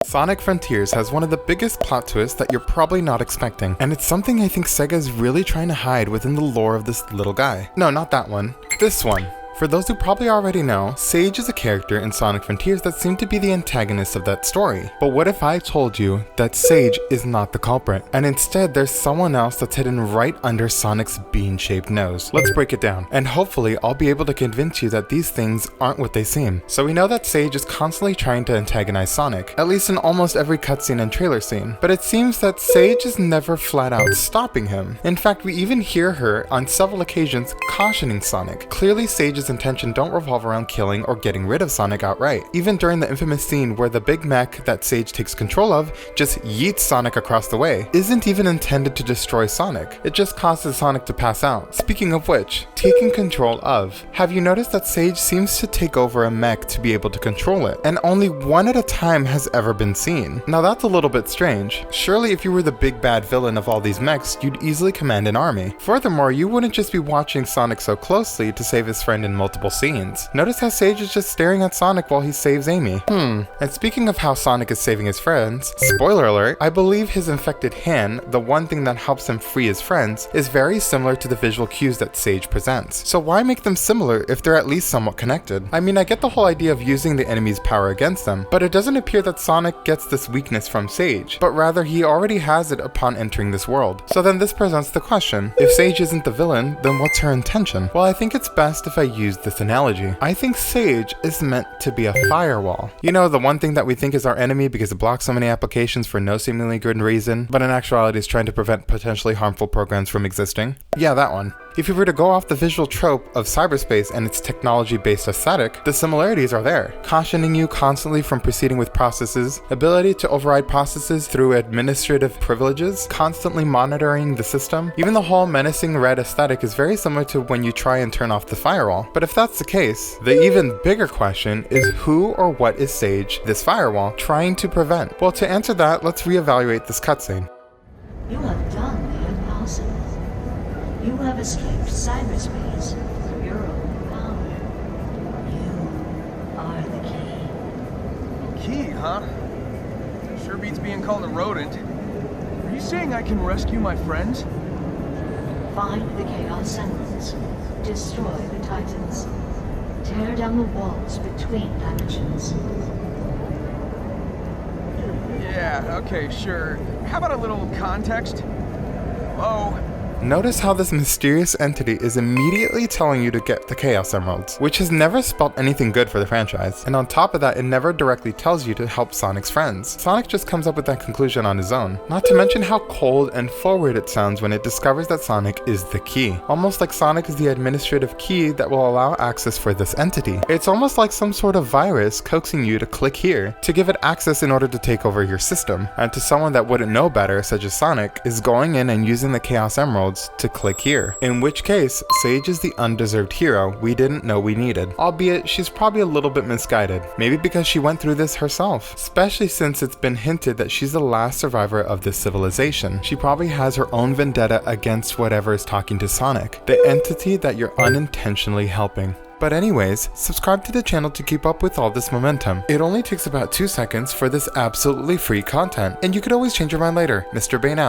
Sonic Frontiers has one of the biggest plot twists that you're probably not expecting, and it's something I think SEGA is really trying to hide within the lore of this little guy. No, not that one. This one. For those who probably already know, Sage is a character in Sonic Frontiers that seemed to be the antagonist of that story. But what if I told you that Sage is not the culprit, and instead there's someone else that's hidden right under Sonic's bean-shaped nose? Let's break it down, and hopefully I'll be able to convince you that these things aren't what they seem. So we know that Sage is constantly trying to antagonize Sonic, at least in almost every cutscene and trailer scene. But it seems that Sage is never flat out stopping him. In fact, we even hear her on several occasions cautioning Sonic. Clearly Sage's intention don't revolve around killing or getting rid of Sonic outright. Even during the infamous scene where the big mech that Sage takes control of just yeets Sonic across the way, isn't even intended to destroy Sonic. It just causes Sonic to pass out. Speaking of which, taking control of. Have you noticed that Sage seems to take over a mech to be able to control it, and only one at a time has ever been seen? Now that's a little bit strange. Surely if you were the big bad villain of all these mechs, you'd easily command an army. Furthermore, you wouldn't just be watching Sonic so closely to save his friend in multiple scenes. Notice how Sage is just staring at Sonic while he saves Amy. And speaking of how Sonic is saving his friends, spoiler alert, I believe his infected hand, the one thing that helps him free his friends, is very similar to the visual cues that Sage presents. So why make them similar if they're at least somewhat connected? I mean, I get the whole idea of using the enemy's power against them, but it doesn't appear that Sonic gets this weakness from Sage, but rather he already has it upon entering this world. So then this presents the question, if Sage isn't the villain, then what's her intention? Well, I think it's best if I use this analogy. I think Sage is meant to be a firewall. You know, the one thing that we think is our enemy because it blocks so many applications for no seemingly good reason, but in actuality is trying to prevent potentially harmful programs from existing? Yeah, that one. If you were to go off the visual trope of cyberspace and its technology-based aesthetic, the similarities are there. Cautioning you constantly from proceeding with processes, ability to override processes through administrative privileges, constantly monitoring the system. Even the whole menacing red aesthetic is very similar to when you try and turn off the firewall. But if that's the case, the even bigger question is who or what is Sage, this firewall, trying to prevent? Well, to answer that, let's reevaluate this cutscene. You have done the impossible. You have escaped cyberspace through your own power. You are the key. Key, huh? Sure beats being called a rodent. Are you saying I can rescue my friends? Find the Chaos Emeralds. Destroy the Titans. Tear down the walls between dimensions. Yeah, okay, sure. How about a little context? Hello? Notice how this mysterious entity is immediately telling you to get the Chaos Emeralds, which has never spelt anything good for the franchise, and on top of that it never directly tells you to help Sonic's friends. Sonic just comes up with that conclusion on his own, not to mention how cold and forward it sounds when it discovers that Sonic is the key. Almost like Sonic is the administrative key that will allow access for this entity. It's almost like some sort of virus coaxing you to click here to give it access in order to take over your system, and to someone that wouldn't know better, such as Sonic, is going in and using the Chaos Emeralds to click here. In which case, Sage is the undeserved hero we didn't know we needed. Albeit, she's probably a little bit misguided. Maybe because she went through this herself. Especially since it's been hinted that she's the last survivor of this civilization. She probably has her own vendetta against whatever is talking to Sonic, the entity that you're unintentionally helping. But anyways, subscribe to the channel to keep up with all this momentum. It only takes about 2 seconds for this absolutely free content, and you could always change your mind later. Mr. Bane out.